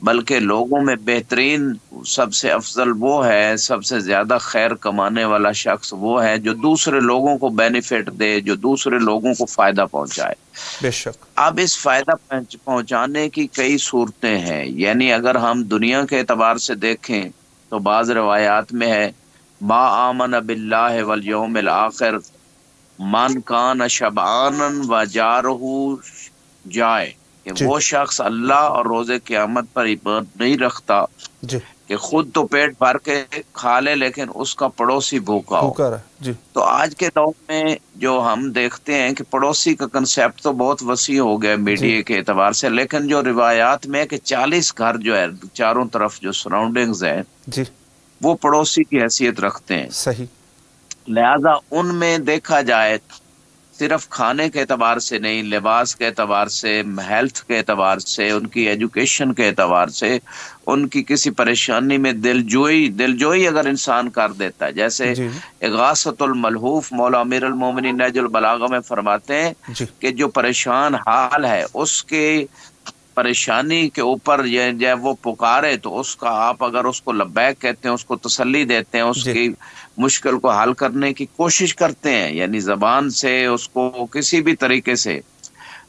بلکہ لوگوں میں بہترین سب سے افضل وہ ہے، سب سے زیادہ خیر کمانے والا شخص وہ ہے جو دوسرے لوگوں کو بینیفٹ دے، جو دوسرے لوگوں کو فائدہ پہنچائے۔ بے شک۔ اب اس فائدہ پہنچانے کی کئی صورتیں ہیں، یعنی اگر ہم دنیا کے اعتبار سے دیکھیں تو بعض روایات میں ہے ما آمن باللہ والیوم الآخر من کان شبعانا وجارہ جائے، کہ جی وہ شخص اللہ اور روز قیامت پر ایمان نہیں رکھتا جی کہ خود تو پیٹ بھر کے کھا لے لیکن اس کا پڑوسی بھوکا ہو۔ بھوکا رہا۔ جی تو آج کے دور میں جو ہم دیکھتے ہیں کہ پڑوسی کا کنسیپٹ تو بہت وسیع ہو گیا میڈیا کے اعتبار سے، لیکن جو روایات میں کہ 40 گھر جو ہے چاروں طرف جو سراؤنڈنگز ہیں جی وہ پڑوسی کی حیثیت رکھتے ہیں۔ صحیح۔ لہذا ان میں دیکھا جائے صرف کھانے کے اعتبار سے نہیں، لباس کے اعتبار سے، ہیلتھ کے اعتبار سے، ان کی ایجوکیشن کے اعتبار سے، ان کی کسی پریشانی میں دلجوئی اگر انسان کر دیتا ہے، جیسے جی اغاثۃ الملہوف مولا امیر المومنین نہج البلاغہ میں فرماتے ہیں جی کہ جو پریشان حال ہے اس کے پریشانی کے اوپر جب وہ پکارے تو اس کا آپ اگر اس کو لبیک کہتے ہیں، اس کو تسلی دیتے ہیں، اس جی کی مشکل کو حل کرنے کی کوشش کرتے ہیں، یعنی زبان سے اس کو کسی بھی طریقے سے،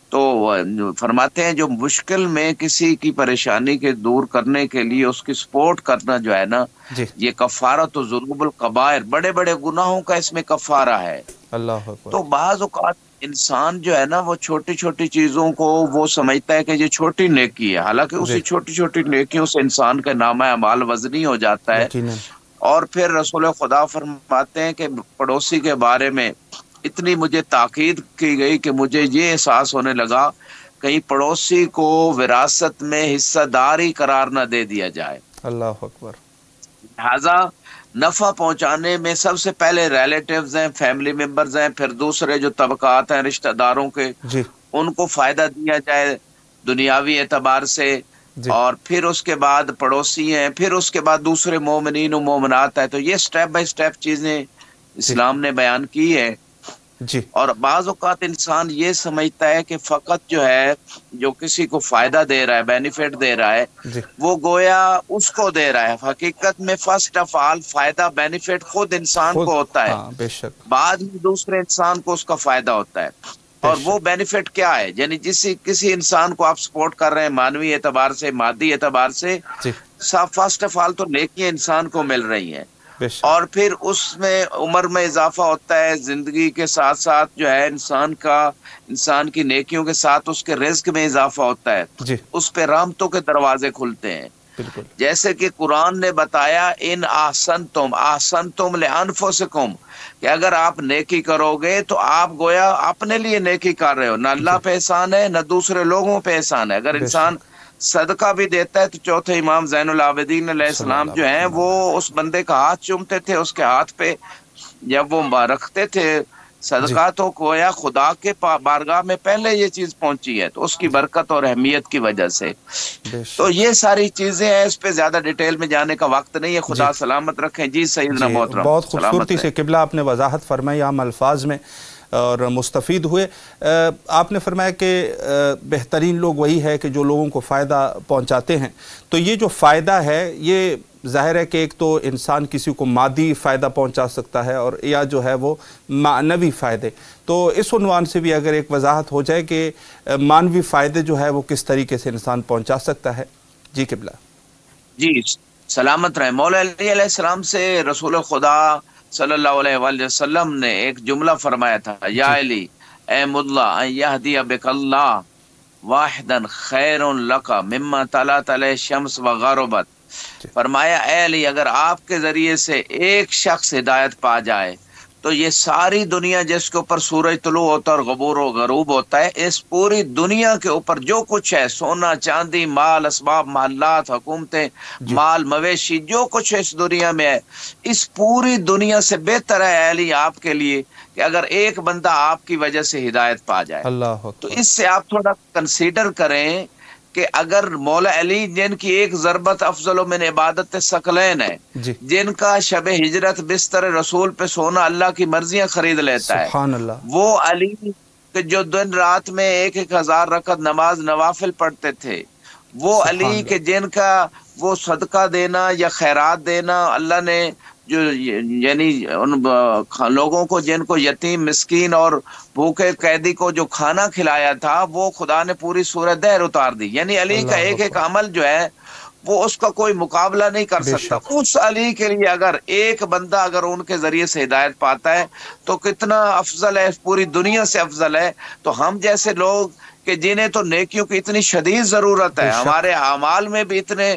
تو فرماتے ہیں جو مشکل میں کسی کی پریشانی کے دور کرنے کے لیے اس کی سپورٹ کرنا جو ہے نا، جی یہ کفارۃ ذنوب القبائر، بڑے بڑے گناہوں کا اس میں کفارہ ہے۔ اللہ اکبر۔ تو بعض اوقات انسان جو ہے نا وہ چھوٹی چھوٹی چیزوں کو وہ سمجھتا ہے کہ یہ چھوٹی نیکی ہے، حالانکہ اسی چھوٹی چھوٹی نیکیوں سے انسان کا نامہ اعمال وزنی ہو جاتا ہے۔ یقیناً۔ اور پھر رسول خدا فرماتے ہیں کہ پڑوسی کے بارے میں اتنی مجھے تاکید کی گئی کہ مجھے یہ احساس ہونے لگا کہیں پڑوسی کو وراثت میں حصہ داری قرار نہ دے دیا جائے۔ اللہ اکبر۔ لہذا نفع پہنچانے میں سب سے پہلے ریلیٹیوز ہیں، فیملی ممبرز ہیں، پھر دوسرے جو طبقات ہیں رشتہ داروں کے، جی ان کو فائدہ دیا جائے دنیاوی اعتبار سے، جی اور پھر اس کے بعد پڑوسی ہیں، پھر اس کے بعد دوسرے مومنین و مومنات ہیں۔ تو یہ سٹیپ بائی سٹیپ چیزیں اسلام نے بیان کی ہے۔ جی اور بعض اوقات انسان یہ سمجھتا ہے کہ فقط جو ہے جو کسی کو فائدہ دے رہا ہے، بینیفٹ دے رہا ہے، جی وہ گویا اس کو دے رہا ہے۔ حقیقت میں فرسٹ آف آل فائدہ بینیفٹ خود انسان کو ہوتا ہے، ہاں بے شک۔ بعد میں دوسرے انسان کو اس کا فائدہ ہوتا ہے۔ اور وہ بینیفٹ کیا ہے؟ یعنی کسی انسان کو آپ سپورٹ کر رہے ہیں مانوی اعتبار سے، مادی اعتبار سے، جی فرسٹ آف آل تو نیکیاں انسان کو مل رہی ہیں، بے شک۔ اور پھر اس میں عمر میں اضافہ ہوتا ہے، زندگی کے ساتھ ساتھ جو ہے انسان کی نیکیوں کے ساتھ اس کے رزق میں اضافہ ہوتا ہے، جی اس پہ رحمتوں کے دروازے کھلتے ہیں۔ بالکل۔ جیسے کہ قرآن نے بتایا ان احسنتم لانفسکم، کہ اگر آپ نیکی کرو گے تو آپ گویا اپنے لیے نیکی کر رہے ہو، نہ اللہ پہ احسان ہے نہ دوسرے لوگوں پہ احسان ہے۔ اگر انسان صدقہ بھی دیتا ہے تو چوتھے امام زین العابدین علیہ السلام جو ہیں وہ اس بندے کا ہاتھ چومتے تھے، اس کے ہاتھ پہ جب وہ رکھتے تھے صدقہ تو گویا خدا کے بارگاہ میں پہلے یہ چیز پہنچی ہے، تو اس کی برکت اور اہمیت کی وجہ سے۔ تو یہ ساری چیزیں ہیں، اس پہ زیادہ ڈیٹیل میں جانے کا وقت نہیں ہے، خدا سلامت رکھیں۔ جی سیدنا محترم، بہت خوبصورتی سے قبلہ آپ نے وضاحت فرمائی عام الفاظ میں اور مستفید ہوئے۔ آپ نے فرمایا کہ بہترین لوگ وہی ہے کہ جو لوگوں کو فائدہ پہنچاتے ہیں۔ تو یہ جو فائدہ ہے یہ ظاہر ہے کہ ایک تو انسان کسی کو مادی فائدہ پہنچا سکتا ہے اور یا جو ہے وہ معنوی فائدے۔ تو اس عنوان سے بھی اگر ایک وضاحت ہو جائے کہ معنوی فائدے جو ہے وہ کس طریقے سے انسان پہنچا سکتا ہے۔ جی قبلہ۔ جی سلامت رہے۔ مولا علی علیہ السلام سے رسول خدا صلی اللہ علیہ وآلہ وسلم نے ایک جملہ فرمایا تھا، یا علی اے ملا ان یہدی بک اللہ واحدا خیر لک مما طلعت علیہ الشمس وغربت۔ فرمایا اے علی اگر آپ کے ذریعے سے ایک شخص ہدایت پا جائے تو یہ ساری دنیا جس کے اوپر سورج طلوع ہوتا ہے اور غبور و غروب ہوتا ہے، اس پوری دنیا کے اوپر جو کچھ ہے، سونا چاندی، مال اسباب، محلات، حکومتیں، مال مویشی، جو کچھ اس دنیا میں ہے، اس پوری دنیا سے بہتر ہے علی آپ کے لیے کہ اگر ایک بندہ آپ کی وجہ سے ہدایت پا جائے۔ اللہ تو اس سے آپ تھوڑا کنسیڈر کریں کہ اگر مولا علی جن کی ایک ضربت افضل من عبادت ثقلین ہے، جن کا شب ہجرت بستر رسول پہ سونا اللہ کی مرضیاں خرید لیتا ہے، سبحان اللہ، وہ علی کہ جو دن رات میں 1,000 رکعت نماز نوافل پڑھتے تھے، وہ علی کے جن کا وہ صدقہ دینا یا خیرات دینا اللہ نے جو یعنی ان لوگوں کو جن کو یتیم مسکین اور بھوکے قیدی کو جو کھانا کھلایا تھا وہ خدا نے پوری سورہ دہر اتار دی. یعنی علی کا ایک ایک عمل جو ہے وہ اس کا کوئی مقابلہ نہیں کر سکتا. اس علی کے لیے اگر ایک بندہ اگر ان کے ذریعے سے ہدایت پاتا ہے تو کتنا افضل ہے, پوری دنیا سے افضل ہے. تو ہم جیسے لوگ کہ جنہیں تو نیکیوں کی اتنی شدید ضرورت ہے, ہمارے اعمال میں بھی اتنے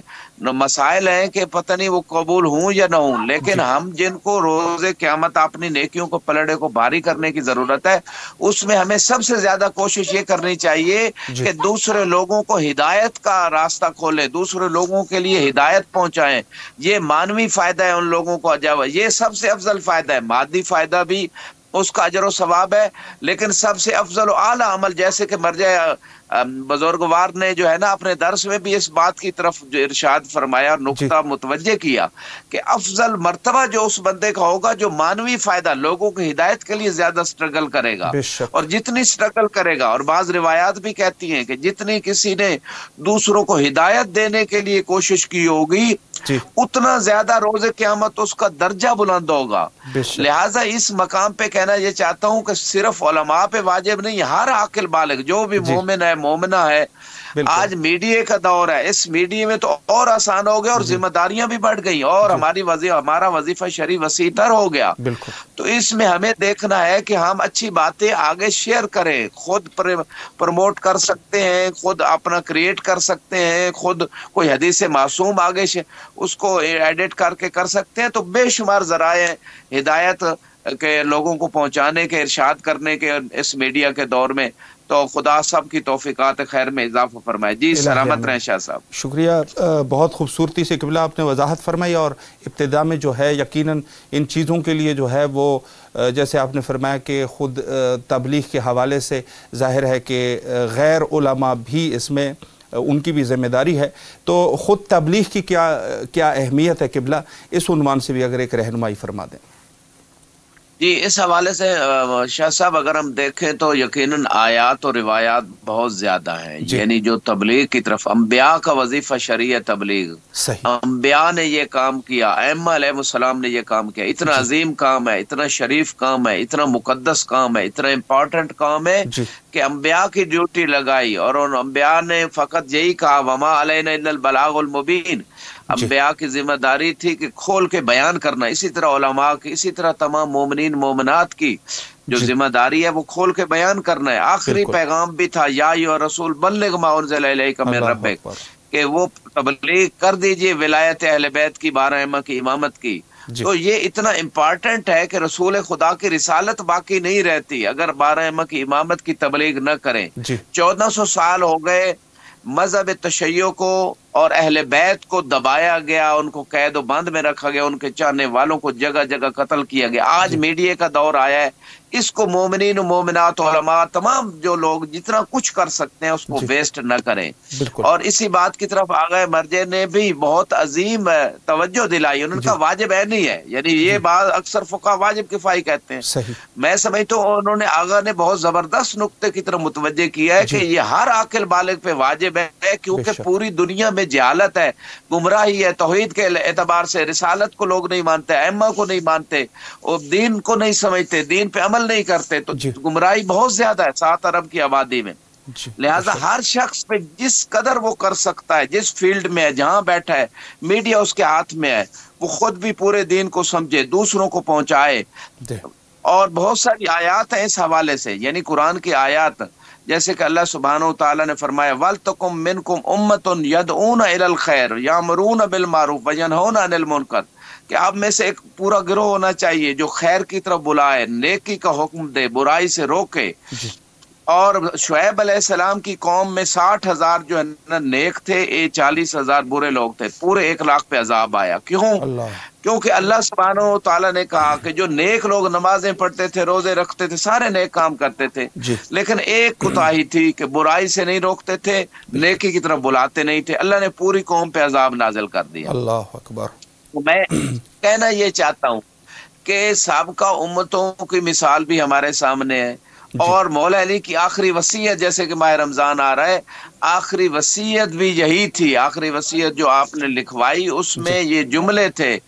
مسائل ہیں کہ پتہ نہیں وہ قبول ہوں یا نہ ہوں, لیکن ہم جن کو روز قیامت اپنی نیکیوں کو پلڑے کو بھاری کرنے کی ضرورت ہے, اس میں ہمیں سب سے زیادہ کوشش یہ کرنی چاہیے کہ دوسرے لوگوں کو ہدایت کا راستہ کھولیں, دوسرے لوگوں کے لیے ہدایت پہنچائیں. یہ مانوی فائدہ ہے ان لوگوں کو عجاب, یہ سب سے افضل فائدہ ہے. مادی فائدہ بھی اس کا اجر و ثواب ہے, لیکن سب سے افضل و اعلیٰ عمل جیسے کہ مرجع بزرگوار نے جو ہے نا اپنے درس میں بھی اس بات کی طرف جو ارشاد فرمایا اور نقطہ متوجہ کیا کہ افضل مرتبہ جو اس بندے کا ہوگا جو مانوی فائدہ لوگوں کی ہدایت کے لیے زیادہ سٹرگل کرے گا, اور جتنی سٹرگل کرے گا, اور بعض روایات بھی کہتی ہیں کہ جتنی کسی نے دوسروں کو ہدایت دینے کے لیے کوشش کی ہوگی اتنا زیادہ روز قیامت اس کا درجہ بلند ہوگا. لہٰذا اس مقام پہ کہنا یہ چاہتا ہوں کہ صرف علماء پہ واجب نہیں, ہر عاقل بالغ جو بھی مومن ہے مومنہ ہے. آج میڈیا کا دور ہے, اس میڈیا میں تو اور آسان ہو گیا اور ذمہ داریاں بھی بڑھ گئی اور ہمارا وظیفہ شرعی وسیع تر ہو گیا. تو اس میں ہمیں دیکھنا ہے کہ ہم اچھی باتیں آگے شیئر کریں, خود پروموٹ کر سکتے ہیں, خود اپنا کریٹ کر سکتے ہیں, خود کوئی حدیث معصوم آگے اس کو ایڈٹ کر کے کر سکتے ہیں. تو بے شمار ذرائع ہدایت کے لوگوں کو پہنچانے کے, ارشاد کرنے کے اس میڈیا کے دور میں, تو خدا سب کی توفیقات خیر میں اضافہ فرمائے. جی سلامت رہیں شاہ صاحب. شکریہ, بہت خوبصورتی سے قبلہ آپ نے وضاحت فرمائی, اور ابتدا میں جو ہے یقیناً ان چیزوں کے لیے جو ہے وہ جیسے آپ نے فرمایا کہ خود تبلیغ کے حوالے سے ظاہر ہے کہ غیر علماء بھی اس میں ان کی بھی ذمہ داری ہے, تو خود تبلیغ کی کیا اہمیت ہے قبلہ, اس عنوان سے بھی اگر ایک رہنمائی فرما دیں. جی اس حوالے سے شاہ صاحب اگر ہم دیکھیں تو یقیناً آیات اور روایات بہت زیادہ ہیں. یعنی جو تبلیغ کی طرف انبیاء کا وظیفہ شرعی تبلیغ, انبیاء نے یہ کام کیا, ائمہ علیہ السلام نے یہ کام کیا. اتنا عظیم کام ہے, اتنا شریف کام ہے, اتنا مقدس کام ہے, اتنا امپورٹنٹ کام ہے کہ انبیاء کی ڈیوٹی لگائی, اور ان انبیاء نے فقط یہی کہا وما علینا الا البلاغ المبین. انبیاء کی ذمہ داری تھی کہ کھول کے بیان کرنا. اسی طرح علماء کی, اسی طرح تمام مومنین مومنات کی جو ذمہ داری ہے وہ کھول کے بیان کرنا ہے. آخری پیغام بھی تھا یا ایھا رسول بلغ ما انزل الیک من ربک, کہ وہ تبلیغ کر دیجئے ولایت اہل بیت کی, 12 ائمہ کی امامت کی. تو یہ اتنا امپارٹنٹ ہے کہ رسول خدا کی رسالت باقی نہیں رہتی اگر 12 ائمہ کی امامت کی تبلیغ نہ کریں. 1400 سال ہو گئے مذہب تشیع کو اور اہل بیت کو دبایا گیا, ان کو قید و بند میں رکھا گیا, ان کے چاہنے والوں کو جگہ جگہ قتل کیا گیا. آج میڈیا کا دور آیا ہے, اس کو مومنین و مومنات علماء تمام جو لوگ جتنا کچھ کر سکتے ہیں اس کو ویسٹ نہ کریں. اور اسی بات کی طرف آگئے مرجع نے بھی بہت عظیم توجہ دلائی, ان کا واجب ہے نہیں ہے. یعنی یہ بات اکثر فقہ واجب کفائی کہتے ہیں, میں سمجھتا ہوں انہوں نے آگا نے بہت زبردست نقطے کی طرف متوجہ کیا ہے کہ یہ ہر عاقل بالغ پہ واجب ہے, کیونکہ پوری دنیا میں جہالت ہے, گمراہی ہے. توحید کے اعتبار سے رسالت کو لوگ نہیں مانتے, ائمہ کو نہیں مانتے, اور دین کو نہیں سمجھتے, دین پہ عمل نہیں کرتے, تو گمراہی بہت زیادہ ہے 7 ارب کی آبادی میں. لہذا ہر شخص پہ جس قدر وہ کر سکتا ہے, جس فیلڈ میں ہے, جہاں بیٹھا ہے, میڈیا اس کے ہاتھ میں ہے, وہ خود بھی پورے دین کو سمجھے, دوسروں کو پہنچائے. اور بہت ساری آیات ہیں اس حوالے سے, یعنی قرآن کی آیات, جیسے کہ اللہ سبحانہ و تعالیٰ نے فرمایا وَلْتَكُمْ مِنْكُمْ أُمَّةٌ يَدْعُونَ إِلَى الْخَيْرِ يَأْمُرُونَ بِالْمَعْرُوفِ وَيَنْهَوْنَ عَنِ الْمُنْكَرِ, کہ آپ میں سے ایک پورا گروہ ہونا چاہیے جو خیر کی طرف بلائے, نیکی کا حکم دے, برائی سے روکے. اور شعیب علیہ السلام کی قوم میں 60,000 جو ہے نا نیک تھے, 40,000 برے لوگ تھے, پورے 1 لاکھ پہ عذاب آیا. کیوں؟ کیونکہ اللہ سبحانہ و تعالیٰ نے کہا کہ جو نیک لوگ نمازیں پڑھتے تھے, روزے رکھتے تھے, سارے نیک کام کرتے تھے, لیکن ایک کوتاہی تھی کہ برائی سے نہیں روکتے تھے, نیکی کی طرف بلاتے نہیں تھے. اللہ نے پوری قوم پہ عذاب نازل کر دیا. اللہ اکبر. میں کہنا یہ چاہتا ہوں کہ سابقہ امتوں کی مثال بھی ہمارے سامنے ہے, اور مولا علی کی آخری وصیت، جیسے کہ ماہ رمضان آ رہا ہے، آخری وصیت بھی یہی تھی۔ آخری وصیت جو آپ نے لکھوائی اس میں یہ جملے تھے،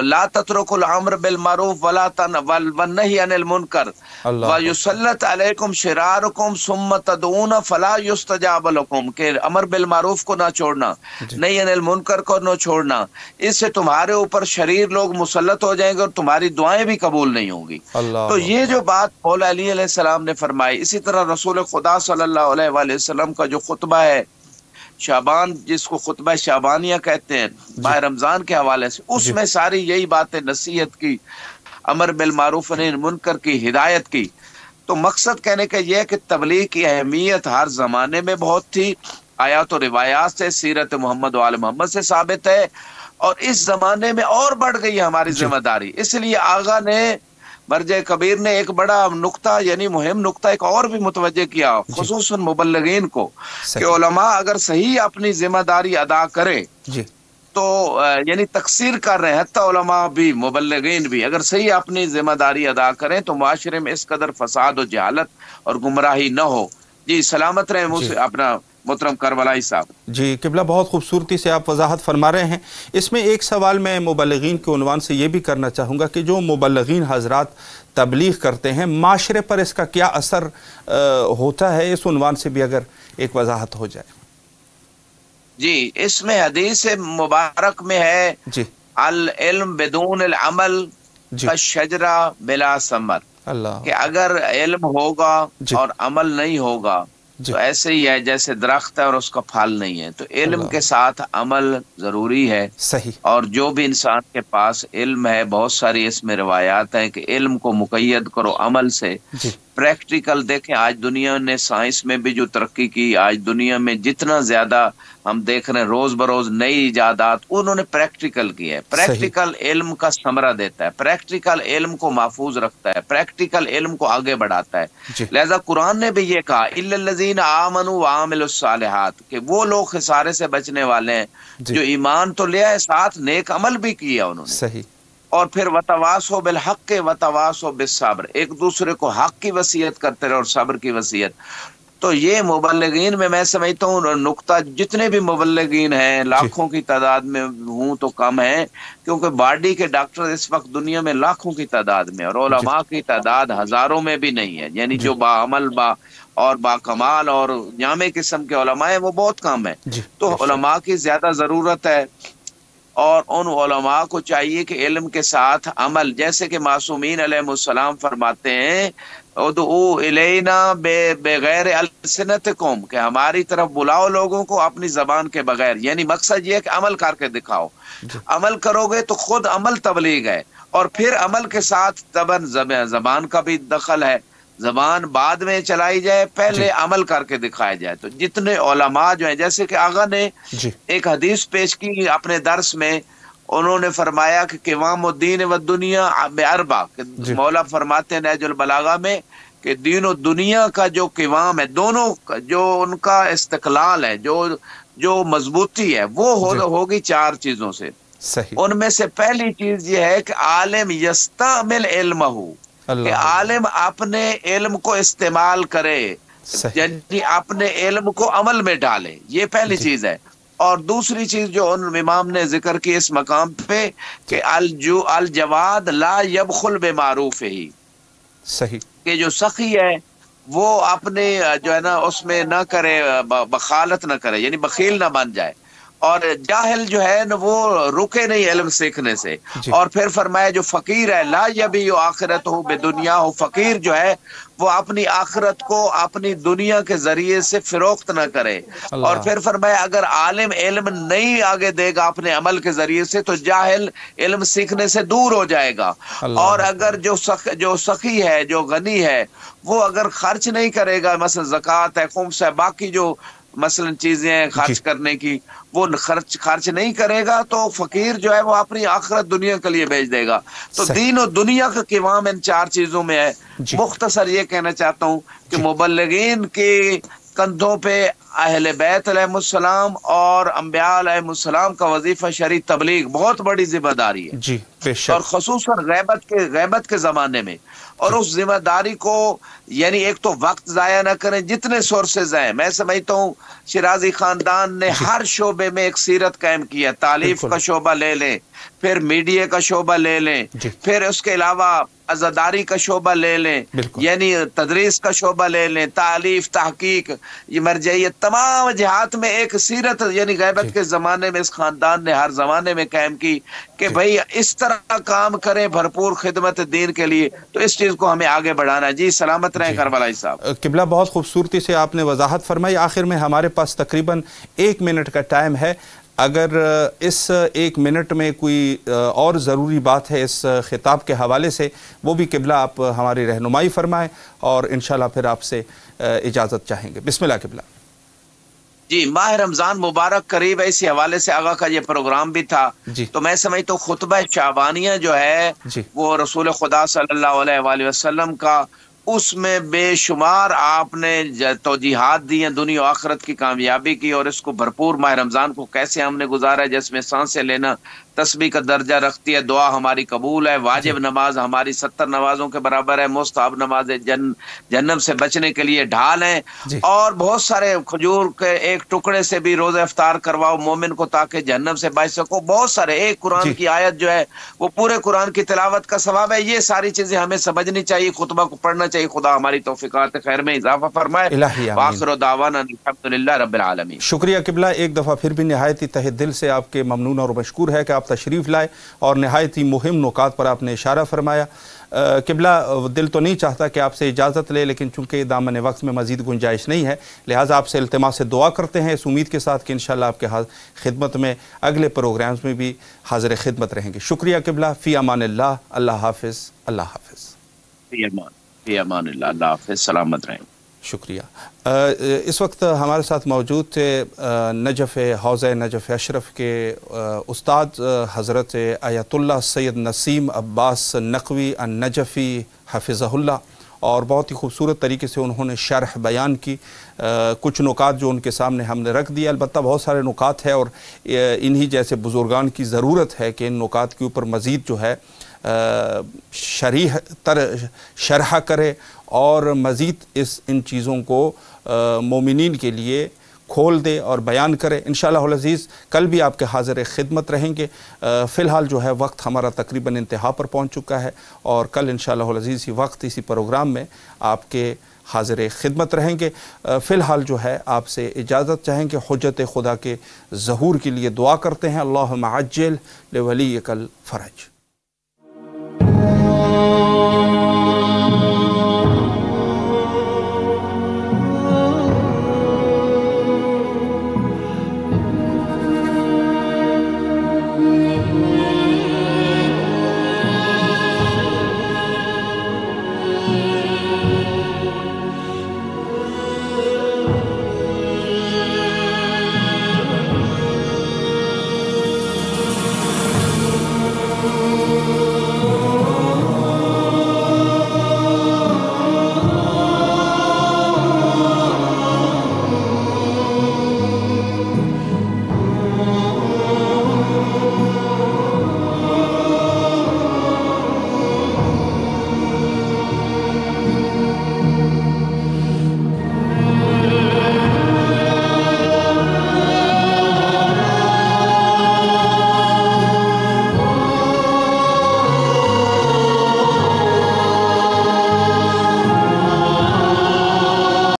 لا تترکوا الامر بالمعروف ولا والنہی عن المنکر ویسلط علیکم شرارکم ثم تدعون فلا یستجاب لکم، کہ امر بالمعروف کو نہ چھوڑنا، نہی عن المنکر کو نہ چھوڑنا، اس سے تمہارے اوپر شریر لوگ مسلط ہو جائیں گے اور تمہاری دعائیں بھی قبول نہیں ہوں گی۔ تو یہ جو بات مولا علی علیہ السلام نے فرمائی، اسی طرح رسول خدا صلی اللہ علیہ وآلہ وسلم کا جو خطبہ ہے شعبان، جس کو خطبہ شعبانیہ کہتے ہیں، ماہ رمضان کے حوالے سے، اس میں ساری یہی باتیں نصیحت کی، امر بالمعروف نہی عن المنکر کی، ہدایت کی۔ تو مقصد کہنے کا یہ ہے کہ تبلیغ کی اہمیت ہر زمانے میں بہت تھی، آیات و روایات سے، سیرت محمد و آل محمد سے ثابت ہے، اور اس زمانے میں اور بڑھ گئی ہے ہماری ذمہ داری۔ اس لیے آغا نے، مرجع کبیر نے ایک بڑا نقطہ، یعنی مہم نقطہ ایک اور بھی متوجہ کیا، خصوصاً مبلغین کو، کہ علماء اگر صحیح اپنی ذمہ داری ادا کریں تو یعنی تقصیر کر رہے ہیں، حتیٰ علماء بھی، مبلغین بھی، اگر صحیح اپنی ذمہ داری ادا کریں تو معاشرے میں اس قدر فساد و جہالت اور گمراہی نہ ہو۔ جی سلامت رہیں اپنا محترم کربلائی صاحب۔ جی قبلہ، بہت خوبصورتی سے آپ وضاحت فرما رہے ہیں۔ اس میں ایک سوال میں مبلغین کے عنوان سے یہ بھی کرنا چاہوں گا کہ جو مبلغین حضرات تبلیغ کرتے ہیں، معاشرے پر اس کا کیا اثر ہوتا ہے؟ اس عنوان سے بھی اگر ایک وضاحت ہو جائے۔ جی اس میں حدیث مبارک میں ہے، العلم بدون العمل کالشجرہ بلا ثمر، کہ اگر علم ہوگا اور عمل نہیں ہوگا تو ایسے ہی ہے جیسے درخت ہے اور اس کا پھل نہیں ہے۔ تو علم کے ساتھ عمل ضروری ہے۔ صحیح۔ اور جو بھی انسان کے پاس علم ہے، بہت ساری اس میں روایات ہیں کہ علم کو مقید کرو عمل سے۔ پریکٹیکل دیکھیں، آج دنیا نے سائنس میں بھی جو ترقی کی، آج دنیا میں جتنا زیادہ ہم دیکھ رہے ہیں روز بروز نئی ایجادات، انہوں نے پریکٹیکل کی ہے۔ پریکٹیکل علم کا ثمرہ دیتا ہے، پریکٹیکل علم کو محفوظ رکھتا ہے، پریکٹیکل علم کو آگے بڑھاتا ہے۔ لہذا قرآن نے بھی یہ کہا، الا الذین آمنوا وعملوا الصالحات، کہ وہ لوگ خسارے سے بچنے والے ہیں جو ایمان تو لے آئے، ساتھ نیک عمل بھی کیا انہوں نے۔ صحیح۔ اور پھر وتواصوا بالحق وتواصوا بالصبر، ایک دوسرے کو حق کی وصیت کرتے رہے اور صبر کی وصیت۔ تو یہ مبلغین میں سمجھتا ہوں نقطہ، جتنے بھی مبلغین ہیں لاکھوں کی تعداد میں ہوں تو کم ہیں، کیونکہ باڈی کے ڈاکٹر اس وقت دنیا میں لاکھوں کی تعداد میں، اور علماء کی تعداد ہزاروں میں بھی نہیں ہے، یعنی جو باعمل اور با کمال اور جامع قسم کے علماء ہیں وہ بہت کم ہیں۔ تو علماء کی زیادہ ضرورت ہے، اور ان علماء کو چاہیے کہ علم کے ساتھ عمل، جیسے کہ معصومین علیہ السلام فرماتے ہیں، ادعو الینا بغیر السنتکم، کہ ہماری طرف بلاؤ لوگوں کو اپنی زبان کے بغیر، یعنی مقصد یہ ہے کہ عمل کر کے دکھاؤ۔ عمل کرو گے تو خود عمل تبلیغ ہے، اور پھر عمل کے ساتھ زبان کا بھی دخل ہے، زبان بعد میں چلائی جائے، پہلے عمل کر کے دکھایا جائے۔ تو جتنے علماء جو ہیں، جیسے کہ آغا نے ایک حدیث پیش کی اپنے درس میں، انہوں نے فرمایا کہ قوام الدین والدنیا باربع، کہ مولا فرماتے ہیں نہج البلاغہ میں کہ دین و دنیا کا جو قوام ہے، دونوں جو ان کا استقلال ہے، جو مضبوطی ہے، وہ ہوگی چار چیزوں سے۔ ان میں سے پہلی چیز یہ ہے کہ عالم یستعمل علمہ، کہ عالم اپنے علم کو استعمال کرے، یعنی اپنے علم کو عمل میں ڈالے، یہ پہلی چیز ہے۔ اور دوسری چیز جو ان امام نے ذکر کی اس مقام پہ کہ الجواد لا یبخل بمعروف ہی، صحیح، کہ جو سخی ہے وہ اپنے جو ہے نا اس میں نہ کرے، بخالت نہ کرے، یعنی بخیل نہ بن جائے۔ اور جاہل جو ہے نا وہ رکے نہیں علم سیکھنے سے۔ اور پھر فرمایا جو فقیر ہے لا یبیع آخرتہ بدنیاہ، فقیر جو ہے وہ اپنی آخرت کو اپنی دنیا کے ذریعے سے فروخت نہ کرے۔ اور پھر فرمایا اگر عالم علم نہیں آگے دے گا اپنے عمل کے ذریعے سے تو جاہل علم سیکھنے سے دور ہو جائے گا۔ اور اگر جو سخی ہے، جو غنی ہے، وہ اگر خرچ نہیں کرے گا، مثلا زکوٰۃ ہے، خمس ہے، باقی جو مثلا چیزیں ہیں خرچ کرنے کی، وہ خرچ نہیں کرے گا تو فقیر جو ہے وہ اپنی آخرت دنیا کے لیے بھیج دے گا۔ تو دین و دنیا کا قوام ان چار چیزوں میں ہے۔ مختصر یہ کہنا چاہتا ہوں کہ مبلغین کی کندھوں پہ اہل بیت علیہ السلام اور انبیاء علیہ السلام کا وظیفہ شرعی تبلیغ بہت بڑی ذمہ داری ہے جی بے شک، اور خصوصاً غیبت کے زمانے میں. اور اس ذمہ داری کو یعنی ایک تو وقت ضائع نہ کریں، جتنے سورسز ہیں. میں سمجھتا ہوں شیرازی خاندان نے ہر شعبے میں ایک سیرت قائم کیا. تعلیف کا شعبہ لے لیں، پھر میڈیا کا شعبہ لے لیں، پھر اس کے علاوہ عزاداری کا شعبہ لے لیں، یعنی تدریس کا شعبہ لے لیں، تعلیف، تحقیق، یہ مرجعیت، تمام جہات میں ایک سیرت یعنی غیبت کے زمانے میں اس خاندان نے ہر زمانے میں قائم کی کہ بھئی اس طرح کام کریں، بھرپور خدمت دین کے لیے. تو اس چیز کو ہمیں آگے بڑھانا. جی سلامت رہیں کربلائی صاحب. قبلہ بہت خوبصورتی سے آپ نے وضاحت فرمائی. آخر میں ہمارے پاس تقریباً 1 منٹ کا ٹائم ہے. اگر اس 1 منٹ میں کوئی اور ضروری بات ہے اس خطاب کے حوالے سے، وہ بھی قبلہ آپ ہماری رہنمائی فرمائیں اور انشاءاللہ پھر آپ سے اجازت چاہیں گے. بسم اللہ قبلہ. جی ماہ رمضان مبارک قریب ہے، اسی حوالے سے آقا کا یہ پروگرام بھی تھا. تو میں سمجھتا ہوں خطبہ شعبانیہ جو ہے وہ رسول خدا صلی اللہ علیہ وآلہ وسلم کا، اس میں بے شمار آپ نے توجیحات دی ہیں دنیا و آخرت کی کامیابی کی، اور اس کو بھرپور ماہ رمضان کو کیسے ہم نے گزارا ہے، جس میں سانسیں لینا تسبیح کا درجہ رکھتی ہے، دعا ہماری قبول ہے، واجب نماز ہماری 70 نمازوں کے برابر ہے، مستحب نماز جہنم سے بچنے کے لیے ڈھال ہیں. اور بہت سارے کھجور کے ایک ٹکڑے سے بھی روزہ افطار کرواؤ مومن کو تاکہ جہنم سے بچ سکو. بہت سارے، ایک قرآن کی آیت جو ہے وہ پورے قرآن کی تلاوت کا ثواب ہے. یہ ساری چیزیں ہمیں سمجھنی چاہیے، خطبہ کو پڑھنا چاہیے. خدا ہماری توفیقات خیر میں اضافہ فرمائے. وآخر دعوانا الحمدللہ رب العالمین. شکریہ قبلہ. ایک دفعہ پھر بھی نہایت ہی تہ دل سے آپ کے ممنون اور مشکور ہے کہ آپ تشریف لائے اور نہایت ہی مہم نکات پر آپ نے اشارہ فرمایا. قبلہ دل تو نہیں چاہتا کہ آپ سے اجازت لے، لیکن چونکہ دامن وقت میں مزید گنجائش نہیں ہے، لہٰذا آپ سے التماس سے دعا کرتے ہیں اس امید کے ساتھ کہ انشاءاللہ آپ کے خدمت میں اگلے پروگرامز میں بھی حاضر خدمت رہیں گے. شکریہ قبلہ. فی امان اللہ. اللہ حافظ. اللہ حافظ. فی امان اللہ. اللہ حافظ. سلامت رہیں. شکریہ. اس وقت ہمارے ساتھ موجود تھے نجف حوضہ نجف اشرف کے استاد حضرت آیت اللہ سید نسیم عباس نقوی النجفی حفظہ اللہ، اور بہت ہی خوبصورت طریقے سے انہوں نے شرح بیان کی. کچھ نکات جو ان کے سامنے ہم نے رکھ دیا، البتہ بہت سارے نکات ہیں اور انہی جیسے بزرگان کی ضرورت ہے کہ ان نکات کے اوپر مزید جو ہے شرح کرے اور مزید ان چیزوں کو مومنین کے لیے کھول دے اور بیان کرے. انشاءاللہ العزیز کل بھی آپ کے حاضر خدمت رہیں گے. فی الحال جو ہے وقت ہمارا تقریباً انتہا پر پہنچ چکا ہے، اور کل انشاءاللہ العزیز اسی وقت اسی پروگرام میں آپ کے حاضر خدمت رہیں گے. فی الحال جو ہے آپ سے اجازت چاہیں کہ حجت خدا کے ظہور کے لیے دعا کرتے ہیں. اللہم عجل لولیک الفرج.